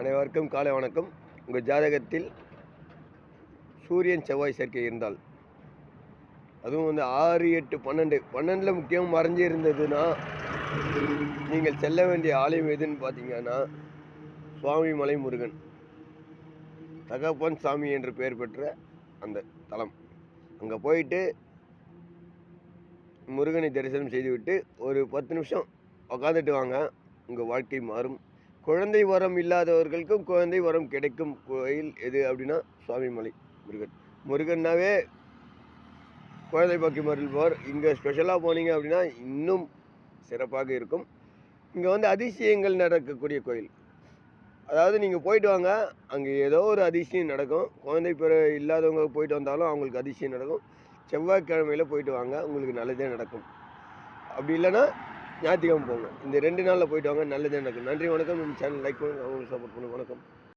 அனைவருக்கும் காலை வணக்கம். உங்கள் ஜாதகத்தில் சூரியன் செவ்வாய் சேர்க்கை இருந்தால், அதுவும் 6, 8, 12 முக்கியம் மறைஞ்சி இருந்ததுன்னா, நீங்கள் செல்ல வேண்டிய ஆலயம் எதுன்னு பார்த்தீங்கன்னா, சுவாமி மலை முருகன், தகப்பன் சாமி என்று பெயர் பெற்ற அந்த தலம். அங்கே போயிட்டு முருகனை தரிசனம் செய்துவிட்டு ஒரு 10 நிமிஷம் உக்காந்துட்டு வாங்க. உங்கள் வாழ்க்கை மாறும். குழந்தை வரம் இல்லாதவர்களுக்கும் குழந்தை வரம் கிடைக்கும் கோயில் எது அப்படின்னா சுவாமி மலை முருகன். முருகன்னாவே குழந்தை பாக்கியம் அருள்வார். இங்கே ஸ்பெஷலாக போனீங்க அப்படின்னா இன்னும் சிறப்பாக இருக்கும். இங்கே அதிசயங்கள் நடக்கக்கூடிய கோயில். அதாவது நீங்கள் போயிட்டு வாங்க, அங்கே ஏதோ ஒரு அதிசயம் நடக்கும். குழந்தை இல்லாதவங்க போயிட்டு வந்தாலும் அவங்களுக்கு அதிசயம் நடக்கும். செவ்வாய்க்கிழமையில் போயிட்டு வாங்க, உங்களுக்கு நல்லதே நடக்கும். அப்படி இல்லைன்னா ஞாயிற்றுக்கிழமை போங்க. இந்த 2 நாளில் போயிட்டு வாங்க, நல்லதே நடக்கும். நன்றி, வணக்கம். நம்ம சேனல் லைக் பண்ணுங்கள், அவங்களுக்கு சப்போர்ட் பண்ணுங்கள். வணக்கம்.